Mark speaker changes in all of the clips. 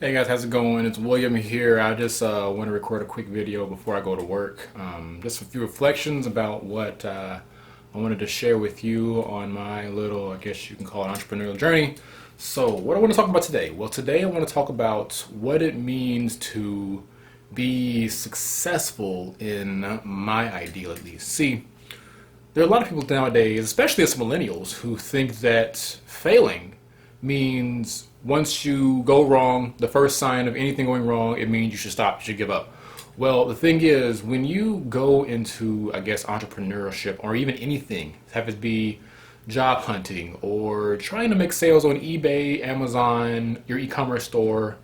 Speaker 1: Hey guys, how's it going? It's William here. I just want to record a quick video before I go to work. Just a few reflections about what I wanted to share with you on my little, I guess you can call it, entrepreneurial journey. So, what I want to talk about today? Well, today I want to talk about what it means to be successful in my ideal, at least. See, there are a lot of people nowadays, especially as millennials, who think that failing means once you go wrong, the first sign of anything going wrong, it means you should stop, you should give up. Well, the thing is, when you go into, I guess, entrepreneurship or even anything, have it be job hunting or trying to make sales on eBay, Amazon, your e-commerce store,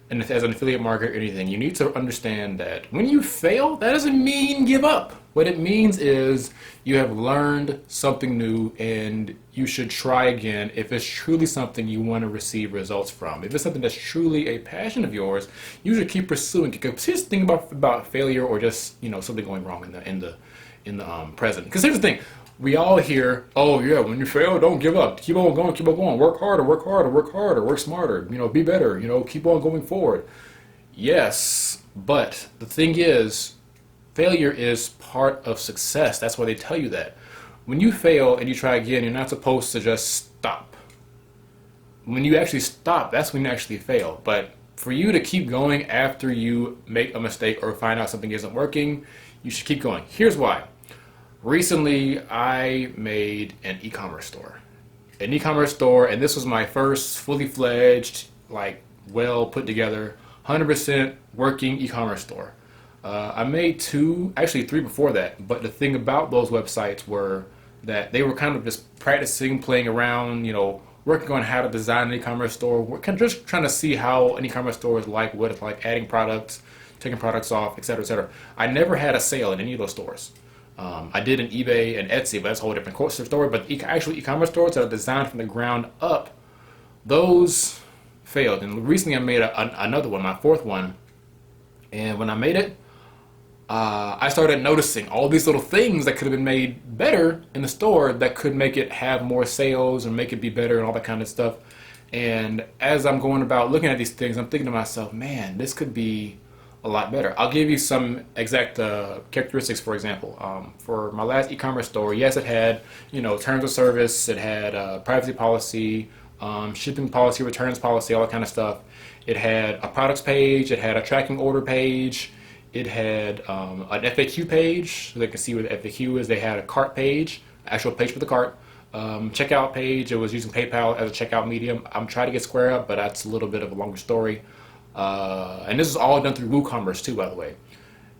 Speaker 1: and as an affiliate marketer or anything, you need to understand that when you fail, that doesn't mean give up. What it means is you have learned something new and you should try again if it's truly something you want to receive results from. If it's something that's truly a passion of yours, you should keep pursuing it. Because here's the thing about failure or just something going wrong in the present. Because here's the thing, we all hear, oh yeah, when you fail, don't give up. Keep on going. Work harder, work harder, work harder, work smarter. Be better. Keep on going forward. Yes, but the thing is, failure is part of success. That's why they tell you that. When you fail and you try again, you're not supposed to just stop. When you actually stop, that's when you actually fail. But for you to keep going after you make a mistake or find out something isn't working, you should keep going. Here's why. Recently, I made an e-commerce store. An e-commerce store, and this was my first fully fledged, like, well put together, 100% working e-commerce store. I made two, actually three before that, but the thing about those websites were that they were kind of just practicing, playing around, working on how to design an e-commerce store. We're kind of just trying to see how an e-commerce store is like, what it's like, adding products, taking products off, etc., etc. I never had a sale in any of those stores. I did an eBay and Etsy, but that's a whole different story. But actual e-commerce stores that are designed from the ground up, those failed. And recently I made another one, my fourth one. And when I made it, I started noticing all these little things that could have been made better in the store that could make it have more sales and make it be better and all that kind of stuff. And as I'm going about looking at these things, I'm thinking to myself, man, this could be a lot better. I'll give you some exact characteristics. For example, for my last e-commerce store, yes, it had terms of service, it had privacy policy, shipping policy, returns policy, all that kind of stuff. It had a products page, it had a tracking order page, it had an FAQ page so they can see where the FAQ is. They had a cart page, actual page for the cart. Checkout page, it was using PayPal as a checkout medium. I'm trying to get Square up, but that's a little bit of a longer story. And this is all done through WooCommerce too, by the way.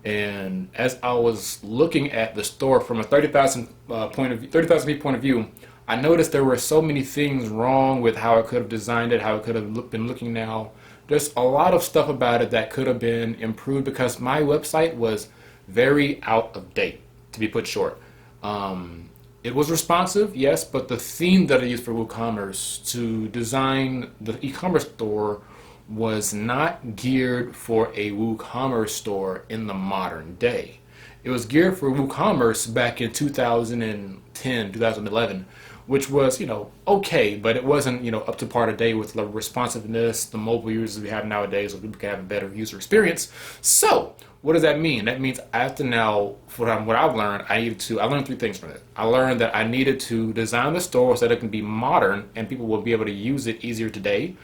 Speaker 1: And as I was looking at the store from a 30,000 feet point of view, I noticed there were so many things wrong with how I could have designed it, how it could have been looking now. There's a lot of stuff about it that could have been improved because my website was very out of date, to be put short. It was responsive, yes, but the theme that I used for WooCommerce to design the e-commerce store was not geared for a WooCommerce store in the modern day. It was geared for WooCommerce back in 2010, 2011, which was, okay, but it wasn't, up to par today with the responsiveness, the mobile users we have nowadays, so people can have a better user experience. So, what does that mean? That means I have to now, what I've learned, I learned three things from it. I learned that I needed to design the store so that it can be modern and people will be able to use it easier today.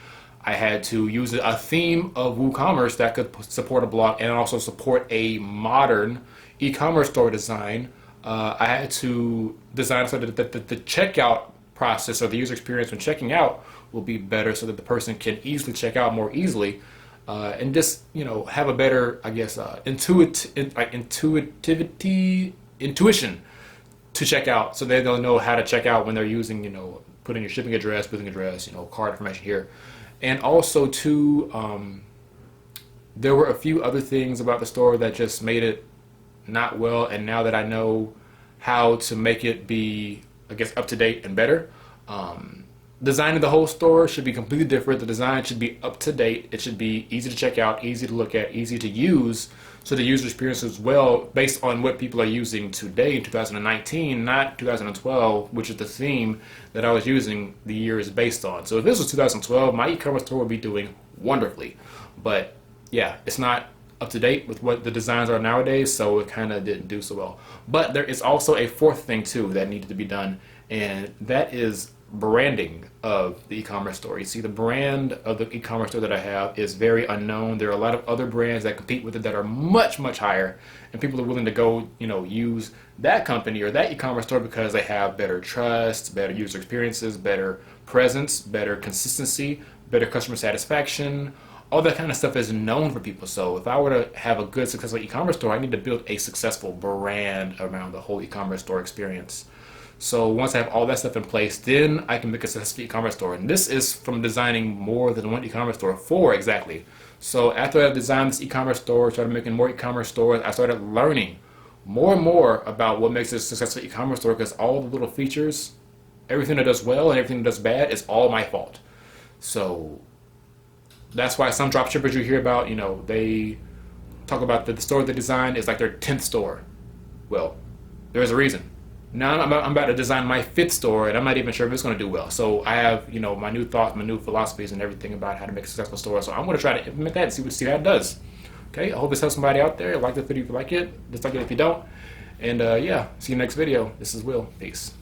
Speaker 1: I had to use a theme of WooCommerce that could support a blog and also support a modern e-commerce store design. I had to design so that the checkout process or the user experience when checking out will be better so that the person can easily check out more easily and just have a better, I guess, intuition to check out so they'll know how to check out when they're using, put in your shipping address, billing address, card information here. And also too, there were a few other things about the store that just made it not well, and now that I know how to make it be, I guess, up to date and better, designing the whole store should be completely different. The design should be up to date. It should be easy to check out, easy to look at, easy to use, so the user experience is well based on what people are using today in 2019, not 2012, which is the theme that I was using the year is based on. So if this was 2012, my e-commerce store would be doing wonderfully. But yeah, it's not up to date with what the designs are nowadays, so it kind of didn't do so well. But there is also a fourth thing too that needed to be done, and that is branding of the e-commerce store. You see, the brand of the e-commerce store that I have is very unknown. There are a lot of other brands that compete with it that are much, much higher, and people are willing to go, use that company or that e-commerce store because they have better trust, better user experiences, better presence, better consistency, better customer satisfaction. All that kind of stuff is known for people. So if I were to have a good, successful e-commerce store, I need to build a successful brand around the whole e-commerce store experience. So once I have all that stuff in place, then I can make a successful e-commerce store. And this is from designing more than one e-commerce store, 4 exactly. So after I designed this e-commerce store, started making more e-commerce stores, I started learning more and more about what makes a successful e-commerce store, because all the little features, everything that does well and everything that does bad is all my fault. So that's why some dropshippers you hear about, they talk about the store they designed is like their 10th store. Well, there's a reason. Now I'm about to design my 5th store, and I'm not even sure if it's going to do well. So I have, my new thoughts, my new philosophies, and everything about how to make a successful store. So I'm going to try to implement that and see how it does. Okay, I hope this helps somebody out there. Like this video if you like it. Dislike it if you don't. And yeah, see you next video. This is Will. Peace.